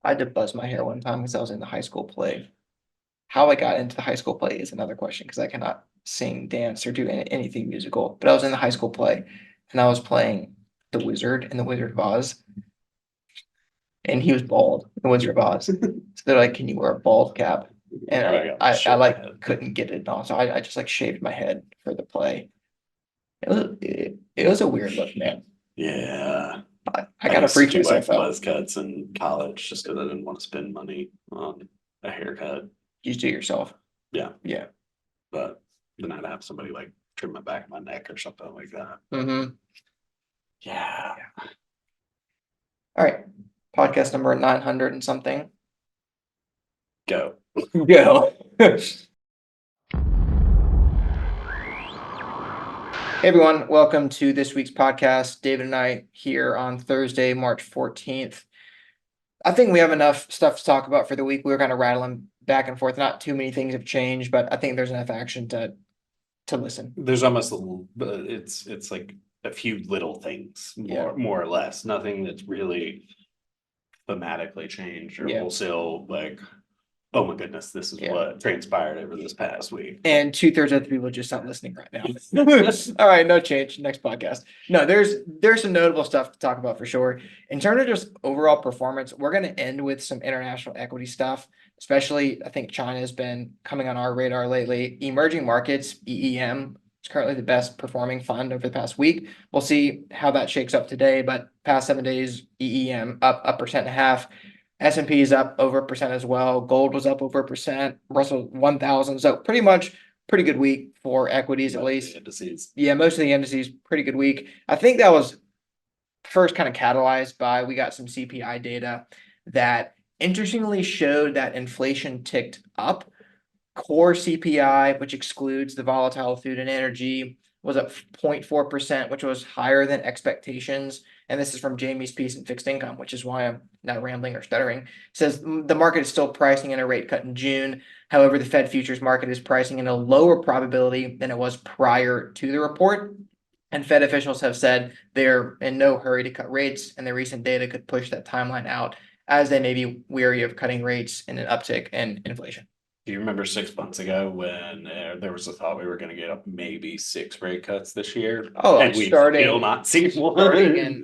I had to buzz my hair one time because I was in the high school play. How I got into the high school play is another question because I cannot sing, dance, or do anything musical. But I was in the high school play and I was playing the Wizard in the Wizard of Oz, and he was bald, the Wizard of Oz. So they're like, "Can you wear a bald cap?" And Oh, I got I shit in my like head. couldn't get it on, so I just like shaved my head for the play. It was a weird look, man. Yeah. I I gotta used to freak do myself like out. buzz cuts in college just because I didn't want to spend money on a haircut. You just do it yourself. Yeah. Yeah. But then I'd have somebody like trim my back of my neck or something like that. Mm-hmm. Yeah. All right. Podcast number 900 and something. Go. Go. Hey everyone, welcome to this week's podcast. David and I here on Thursday, March 14th. I think we have enough stuff to talk about for the week. We were kind of rattling back and forth. Not too many things have changed, but I think there's enough action to listen. There's almost a little, but it's like a few little things, Yeah. more or less. Nothing that's really thematically changed or Yeah. wholesale like, oh my goodness, this is Yeah. what transpired over this past week. And 2/3 of the people just not listening right now. All right, no change. Next podcast. No, there's some notable stuff to talk about for sure. In terms of just overall performance, we're going to end with some international equity stuff. Especially, I think China has been coming on our radar lately. Emerging markets (EEM) is currently the best performing fund over the past week. We'll see how that shakes up today, but past 7 days, EEM up 1.5%. S&P is up over 1% as well. Gold was up over 1%. Russell 1000. So pretty good week for equities at least. Indices. Yeah, most of the indices, pretty good week. I think that was first kind of catalyzed by we got some CPI data that interestingly showed that inflation ticked up. Core CPI, which excludes the volatile food and energy, was up 0.4%, which was higher than expectations. And this is from Jamie's piece in fixed income, which is why I'm not rambling or stuttering. It says the market is still pricing in a rate cut in June. However, the Fed futures market is pricing in a lower probability than it was prior to the report. And Fed officials have said they're in no hurry to cut rates, and the recent data could push that timeline out as they may be weary of cutting rates in an uptick in inflation. Do you remember 6 months ago when there was a thought we were going to get up maybe 6 rate cuts this year, Oh, and like we've still starting not seen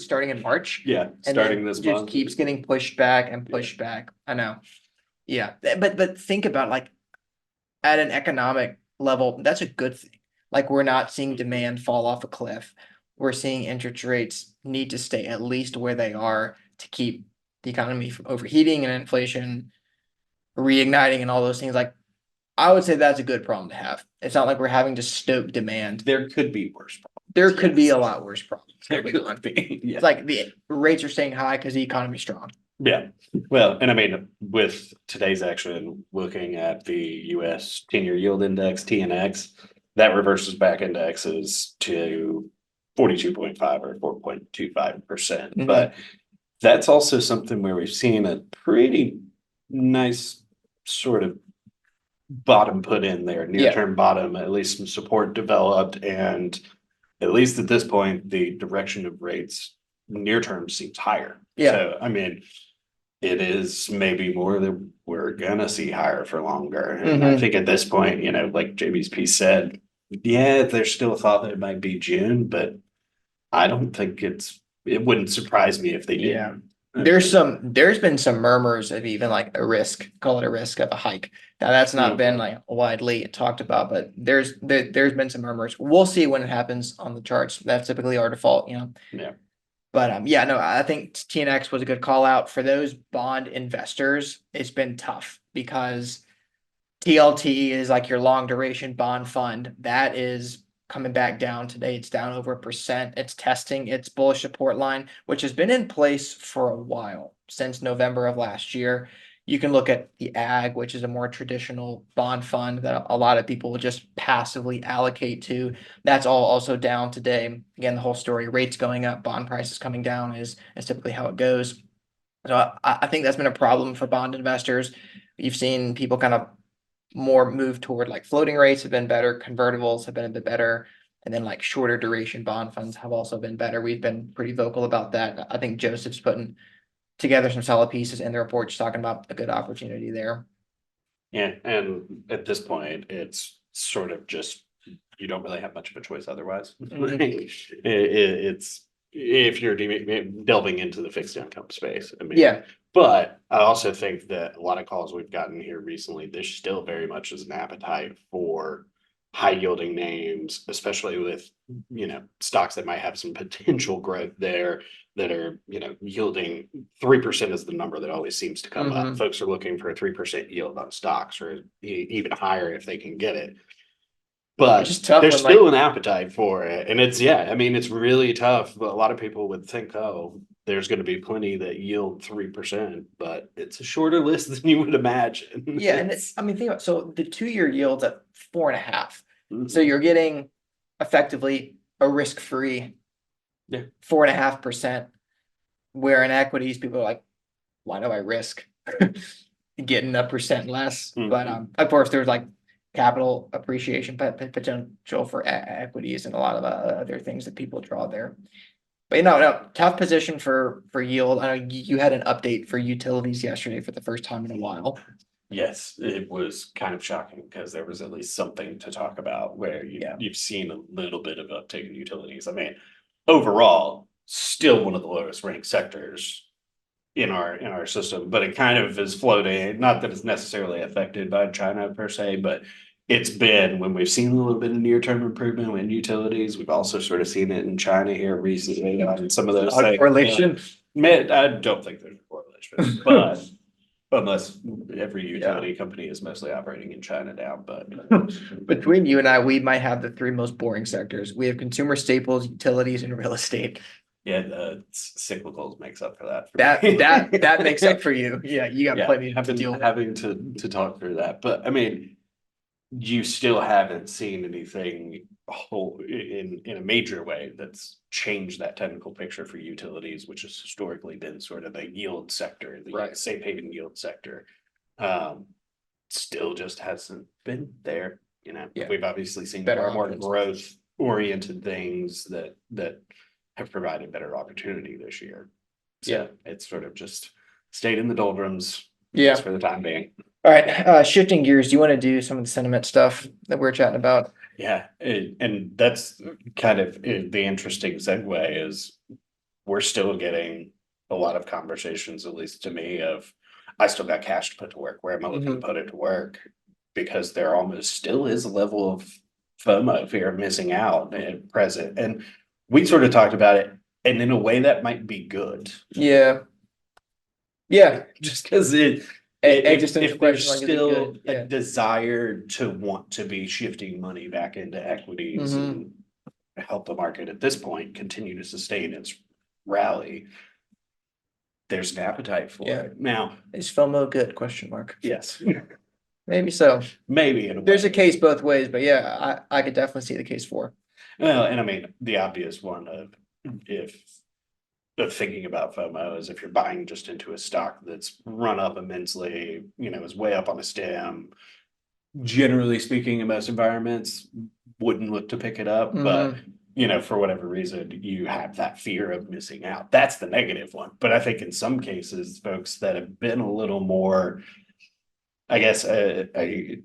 starting in March, Yeah, and starting then this just month. keeps getting pushed back and pushed back. I know. Yeah, but think about like at an economic level, that's a good thing. Like we're not seeing demand fall off a cliff. We're seeing interest rates need to stay at least where they are to keep the economy from overheating and inflation reigniting and all those things. Like I would say that's a good problem to have. It's not like we're having to stoke demand. There could be worse problems. There could be yes. a lot worse problems. There could be. Yeah. It's like the rates are staying high because the economy's strong. Yeah. Well, and I mean, with today's action, looking at the US 10-year yield index, TNX, that reverses back indexes to 42.5 or 4.25%. Mhm. But that's also something where we've seen a pretty nice sort of bottom put in there, near-term bottom, at least some support developed, and at least at this point, the direction of rates near term seems higher. Yeah. So I mean, it is maybe more that we're gonna see higher for longer. And I Mhm. think at this point, like JB's piece said, yeah, there's still a thought that it might be June, but I don't think it wouldn't surprise me if they did. Yeah. There's been some murmurs of even like a risk, call it a risk of a hike. Now that's not been like widely talked about, but there's been some murmurs. We'll see when it happens on the charts. That's typically our default, Yeah. But yeah, no, I think TNX was a good call out for those bond investors. It's been tough because TLT is like your long duration bond fund. That is coming back down today. It's down over 1%. It's testing its bullish support line, which has been in place for a while, since November of last year. You can look at the AG, which is a more traditional bond fund that a lot of people will just passively allocate to. That's all also down today. Again, the whole story, rates going up, bond prices coming down is typically how it goes. So I think that's been a problem for bond investors. You've seen people kind of more move toward like floating rates have been better, convertibles have been a bit better, and then like shorter duration bond funds have also been better. We've been pretty vocal about that. I think Joseph's putting together some solid pieces in the report, just talking about a good opportunity there. Yeah, and at this point, it's sort of just, you don't really have much of a choice otherwise. It's, if you're delving into the fixed income space, I mean. Yeah. But I also think that a lot of calls we've gotten here recently, there's still very much is an appetite for high yielding names, especially with, stocks that might have some potential growth there that are, yielding 3% is the number that always seems to come up. Folks are looking for a 3% yield on stocks, or even higher if they can get it. But there's still an appetite for it. And it's, it's really tough. But a lot of people would think, oh, there's going to be plenty that yield 3%, but it's a shorter list than you would imagine. Yeah. And think about, so the 2-year yield's at 4.5. So you're getting effectively a risk-free 4.5%, where in equities, people are like, why do I risk getting a percent less? But of course, there's like capital appreciation potential for equities and a lot of other things that people draw there. But no, tough position for yield. I know you had an update for utilities yesterday for the first time in a while. Yes, it was kind of shocking because there was at least something to talk about where you've seen a little bit of uptake in utilities. I mean, overall, still one of the lowest ranked sectors in our system, but it kind of is floating. Not that it's necessarily affected by China per se, but it's been, when we've seen a little bit of near-term improvement in utilities, we've also sort of seen it in China here recently on some of those things. Correlation? I don't think there's a correlation, but unless every utility company is mostly operating in China now. But between you and I, we might have the 3 most boring sectors. We have consumer staples, utilities, and real estate. Yeah, the cyclicals makes up for that. That makes up for you. Yeah, you got plenty to deal with. Having to talk through that. But I mean, you still haven't seen anything in a major way that's changed that technical picture for utilities, which has historically been sort of a yield sector, the safe haven yield sector. Still just hasn't been there. We've obviously seen far more growth oriented things that have provided better opportunity this year. So it's sort of just stayed in the doldrums for the time being. All right, shifting gears, do you want to do some of the sentiment stuff that we're chatting about? Yeah, and that's kind of the interesting segue is we're still getting a lot of conversations, at least to me, of I still got cash to put to work. Where am I looking to put it to work? Because there almost still is a level of FOMO, fear of missing out, present. And we sort of talked about it, and in a way that might be good. Yeah. Just because if there's still a desire to want to be shifting money back into equities and help the market at this point continue to sustain its rally, there's an appetite for it. Now, is FOMO good? Question mark. Yes. Maybe so. Maybe there's a case both ways, but I could definitely see the case for. Well, and I mean, the obvious one of thinking about FOMO is if you're buying just into a stock that's run up immensely, is way up on a stem. Generally speaking, in most environments, wouldn't look to pick it up, but for whatever reason, you have that fear of missing out. That's the negative one. But I think in some cases, folks that have been a little more, I guess, the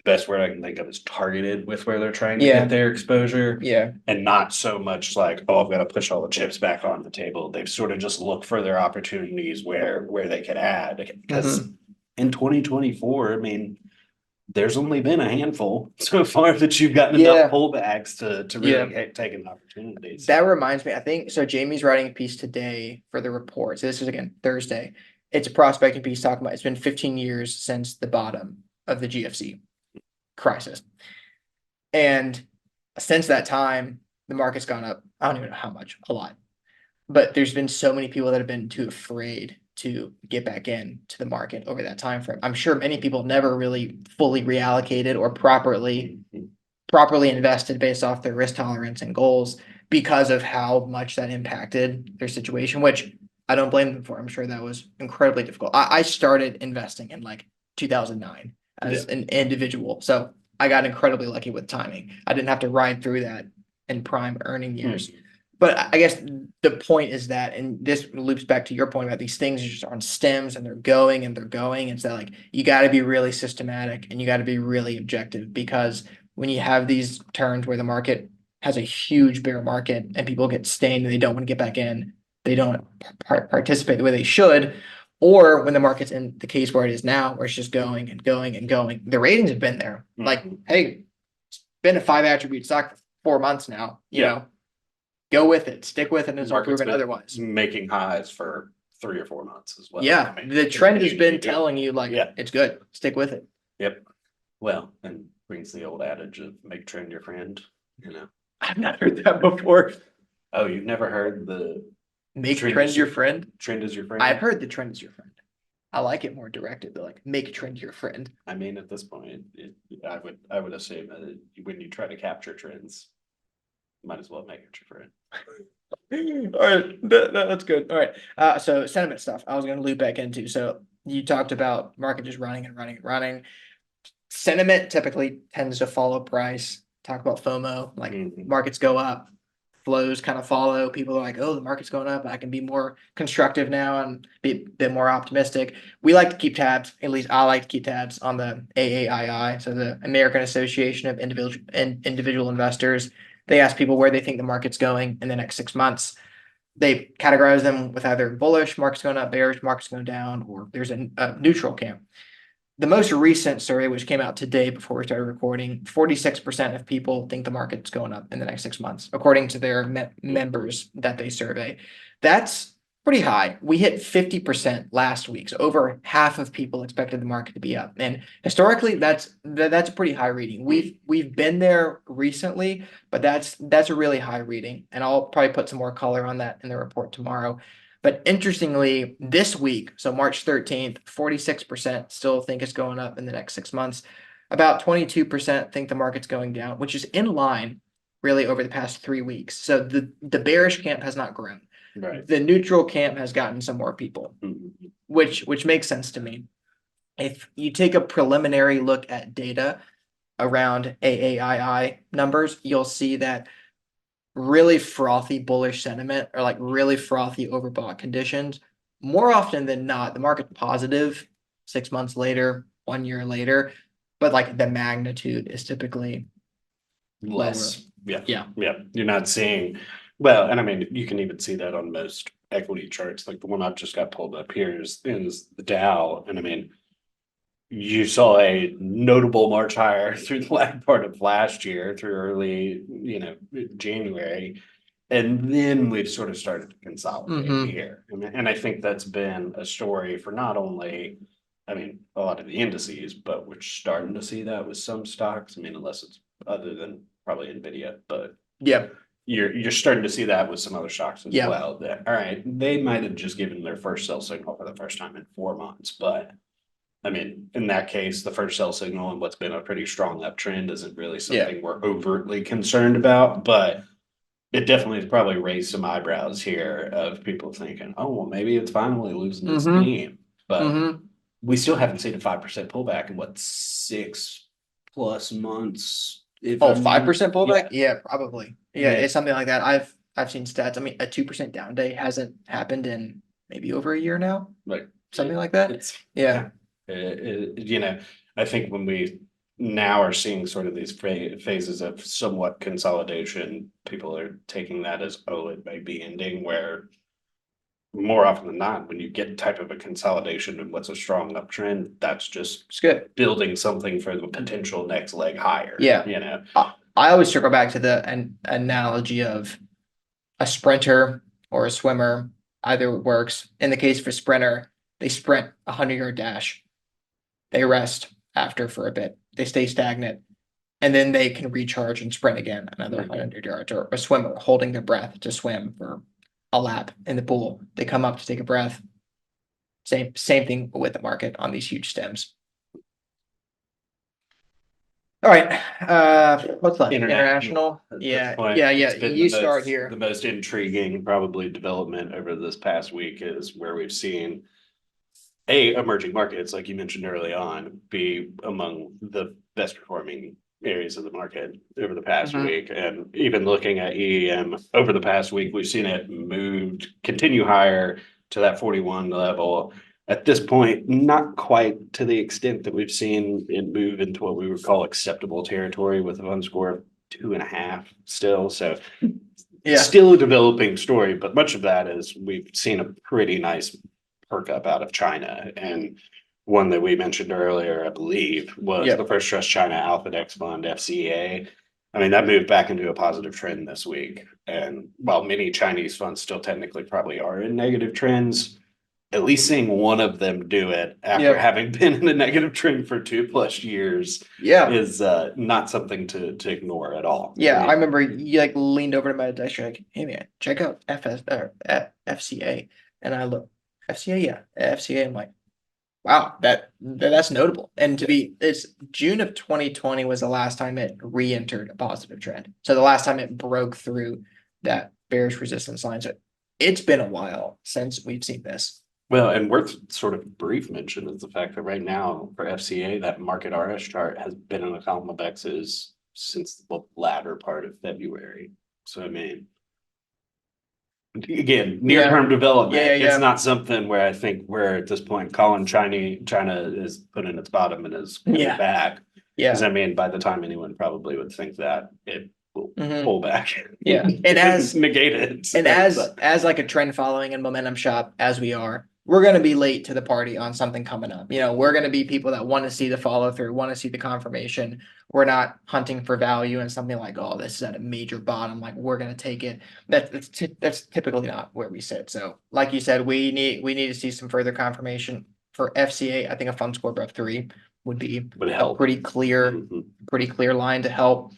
best word I can think of is targeted with where they're trying to get their exposure. Yeah. And not so much like, oh, I've got to push all the chips back on the table. They've sort of just looked for their opportunities where they could add. Because in 2024, I mean, there's only been a handful so far that you've gotten enough pullbacks to really take an opportunity. That reminds me, I think, so Jamie's writing a piece today for the report. So this is, again, Thursday. It's a prospecting piece talking about it's been 15 years since the bottom of the GFC crisis. And since that time, the market's gone up. I don't even know how much, a lot. But there's been so many people that have been too afraid to get back in to the market over that time frame. I'm sure many people never really fully reallocated or properly invested based off their risk tolerance and goals because of how much that impacted their situation, which I don't blame them for. I'm sure that was incredibly difficult. I started investing in like 2009 as an individual. So I got incredibly lucky with timing. I didn't have to ride through that in prime earning years. But I guess the point is that, and this loops back to your point about these things are just on stems and they're going and they're going. It's that like you got to be really systematic and you got to be really objective, because when you have these turns where the market has a huge bear market and people get stained and they don't want to get back in, they don't participate the way they should, or when the market's in the case where it is now, where it's just going and going and going, the ratings have been there. Like, hey, it's been a 5 attribute stock for 4 months now, you know. Go with it, stick with it, and it's proven otherwise. Making highs for 3 or 4 months as well. Yeah, I mean, the trend has been telling you like, it's good, stick with it. Yep. Well, and brings the old adage of make trend your friend, you know. I've not heard that before. Oh, you've never heard the make trend your friend? Trend is your friend. I've heard the trend is your friend. I like it more directed, but like make trend your friend. I mean, at this point, I would assume that when you try to capture trends, might as well make it your friend. All right, that's good. All right. So sentiment stuff I was going to loop back into. So you talked about market just running and running and running. Sentiment typically tends to follow price. Talk about FOMO, like markets go up, flows kind of follow. People are like, oh, the market's going up, I can be more constructive now and be a bit more optimistic. We like to keep tabs, at least I like to keep tabs on the AAII, so the American Association of Individual Investors. They ask people where they think the market's going in the next 6 months. They categorize them with either bullish, market's going up, bearish, market's going down, or there's a neutral camp. The most recent survey, which came out today before we started recording, 46% of people think the market's going up in the next 6 months, according to their members that they survey. That's pretty high. We hit 50% last week, so over half of people expected the market to be up. And historically, that's a pretty high reading. We've been there recently, but that's a really high reading. And I'll probably put some more color on that in the report tomorrow. But interestingly, this week, so March 13th, 46% still think it's going up in the next 6 months. About 22% think the market's going down, which is in line really over the past 3 weeks. So the bearish camp has not grown. Right. The neutral camp has gotten some more people, which makes sense to me. If you take a preliminary look at data around AAII numbers, you'll see that really frothy bullish sentiment or like really frothy overbought conditions, more often than not, the market's positive 6 months later, 1 year later, but like the magnitude is typically less. Lower. Yeah. You're not seeing, well, and I mean, you can even see that on most equity charts. Like the one I've just got pulled up here is the Dow. And I mean, you saw a notable march higher through the latter part of last year, through early, January. And then we've sort of started to consolidate here. And I think that's been a story for not only, I mean, a lot of the indices, but we're starting to see that with some stocks. I mean, unless it's other than probably Nvidia, but yeah, you're starting to see that with some other stocks as well. That, all right, they might have just given their first sell signal for the first time in 4 months, but I mean, in that case, the first sell signal and what's been a pretty strong uptrend isn't really something we're overtly concerned about, but it definitely has probably raised some eyebrows here of people thinking, oh, well, maybe it's finally losing its steam. But we still haven't seen a 5% pullback in what, 6+ months? 5% pullback? Yeah, probably. Yeah, it's something like that. I've seen stats. I mean, a 2% down day hasn't happened in maybe over a year now. Like something like that. I think when we now are seeing sort of these phases of somewhat consolidation, people are taking that as, oh, it may be ending, where more often than not, when you get type of a consolidation and what's a strong uptrend, that's just It's good. building something for the potential next leg higher. Yeah. I always circle back to the analogy of a sprinter or a swimmer. Either works. In the case of a sprinter, they sprint a 100-yard dash. They rest after for a bit. They stay stagnant. And then they can recharge and sprint again another 100 yards. Or a swimmer holding their breath to swim for a lap in the pool. They come up to take a breath. Same thing with the market on these huge stems. All right. What's left? International. Yeah. You start here. The most intriguing probably development over this past week is where we've seen emerging markets, like you mentioned early on, be among the best performing areas of the market over the past Mhm. week. And even looking at EEM over the past week, we've seen it continue higher to that 41 level. At this point, not quite to the extent that we've seen it move into what we would call acceptable territory with a fund score of 2.5 still. So Yeah. still a developing story, but much of that is we've seen a pretty nice perk up out of China. And one that we mentioned earlier, I believe, was Yeah. the First Trust China Alpha Index Fund, FCA. I mean, that moved back into a positive trend this week. And while many Chinese funds still technically probably are in negative trends, at least seeing one of them do it after Yep. having been in a negative trend for 2+ years Yeah. is not something to ignore at all. Yeah. I mean, remember you like leaned over to my desk. You're like, hey man, check out FCA. And I look, FCA, yeah, FCA. I'm like, wow, that's notable. And it's June of 2020 was the last time it re-entered a positive trend. So the last time it broke through that bearish resistance line. So it's been a while since we've seen this. well, and worth sort of brief mention is the fact that right now for FCA, that market RS chart has been in the column of X's since the latter part of February. So, I mean, again, near-term development, it's Yeah. not something where I think we're at this point calling China is putting its bottom and is coming Yeah. back. Because Yeah. I mean, by the time anyone probably would think that, it will pull back. Yeah. And as negate it. And as like a trend following and momentum shop as we are, we're going to be late to the party on something coming up. We're going to be people that want to see the follow through, want to see the confirmation. We're not hunting for value and something like, oh, this is at a major bottom, like we're going to take it. That's typically not where we sit. So, like you said, we need to see some further confirmation for FCA. I think a fund score above 3 would be Would a help. pretty clear line to help.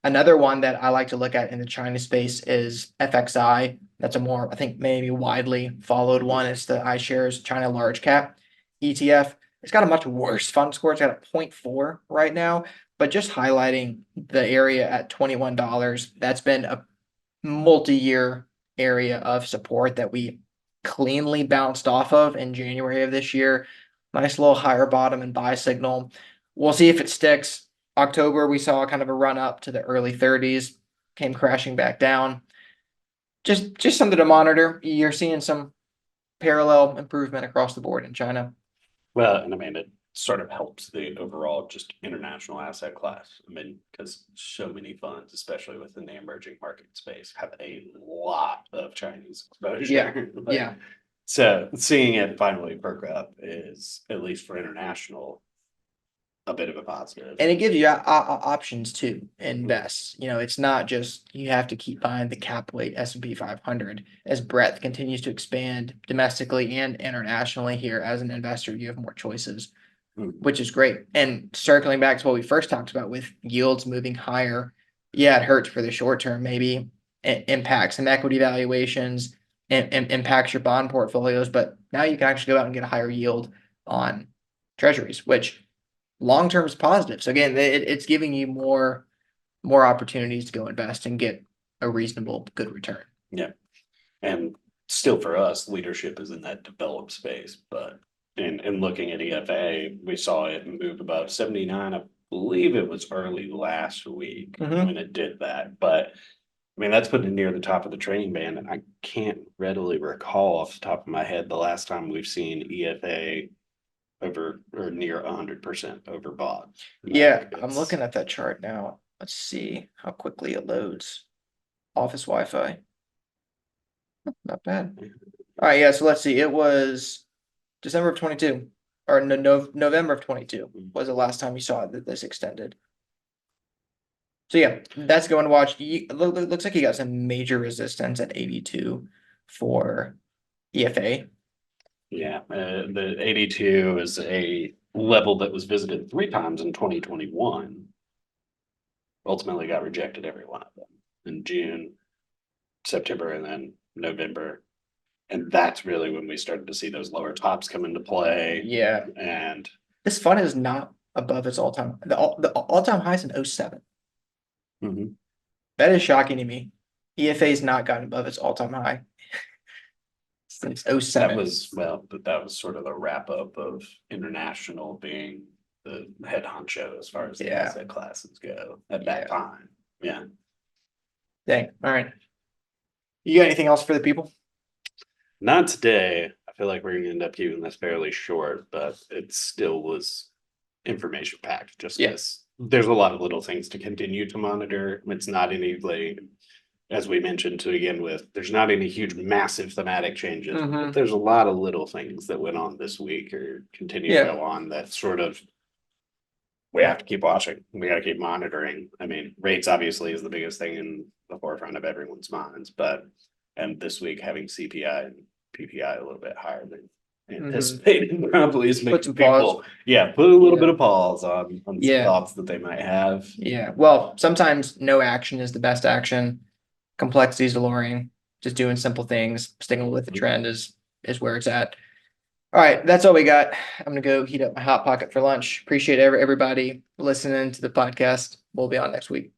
Another one that I like to look at in the China space is FXI. That's a more, I think, maybe widely followed one. It's the iShares China Large Cap ETF. It's got a much worse fund score. It's got a 0.4 right now, but just highlighting the area at $21. That's been a multi-year area of support that we cleanly bounced off of in January of this year. Nice little higher bottom and buy signal. We'll see if it sticks. October, we saw kind of a run up to the early 30s, came crashing back down. Just something to monitor. You're seeing some parallel improvement across the board in China. Well, and I mean, it sort of helps the overall just international asset class. I mean, because so many funds, especially within the emerging market space, have a lot of Chinese exposure. Yeah. Like, Yeah. So seeing it finally perk up is, at least for international, a bit of a positive. And it gives you options to invest. It's not just you have to keep buying the cap weight S&P 500. As breadth continues to expand domestically and internationally here as an investor, you have more choices, which is great. And circling back to what we first talked about with yields moving higher, yeah, it hurts for the short term. Maybe it impacts some equity valuations and impacts your bond portfolios. But now you can actually go out and get a higher yield on treasuries, which long term is positive. So again, it's giving you more opportunities to go invest and get a reasonable, good return. Yeah. And still for us, leadership is in that developed space, but in looking at EFA, we saw it move above 79. I believe it was early last week when it did that. But I mean, that's putting it near the top of the trading band. And I can't readily recall off the top of my head the last time we've seen EFA over or near 100% overbought. Yeah, I'm looking at that chart now. Let's see how quickly it loads. Office Wi-Fi. Not bad. All right, yeah, so let's see. It was December of 22, or November of 22 was the last time you saw that this extended. So yeah, that's going to watch. Looks like you got some major resistance at 82 for EFA. Yeah, the 82 is a level that was visited 3 times in 2021. Ultimately got rejected every one of them in June, September, and then November. And that's really when we started to see those lower tops come into play. Yeah. And this fund is not above its all-time the all-time highs in 07. That is shocking to me. EFA's not gotten above its all-time high since 07. That was sort of the wrap up of international being the head honcho as far as the Yeah. asset classes go at that time. Yeah. Dang. All right. You got anything else for the people? Not today. I feel like we're going to end up keeping this fairly short, but it still was information packed just because there's a lot of little things to continue to monitor. It's not any, like, as we mentioned to begin with, there's not any huge, massive thematic changes. But there's a lot of little things that went on this week or continue to go on that sort of we have to keep watching. We got to keep monitoring. I mean, rates obviously is the biggest thing in the forefront of everyone's minds, but and this week having CPI and PPI a little bit higher than anticipated probably is making people put a little bit of pause on some thoughts that they might have. Yeah. Well, sometimes no action is the best action. Complexity is alluring. Just doing simple things, sticking with the trend is where it's at. All right, that's all we got. I'm gonna go heat up my hot pocket for lunch. Appreciate everybody listening to the podcast. We'll be on next week.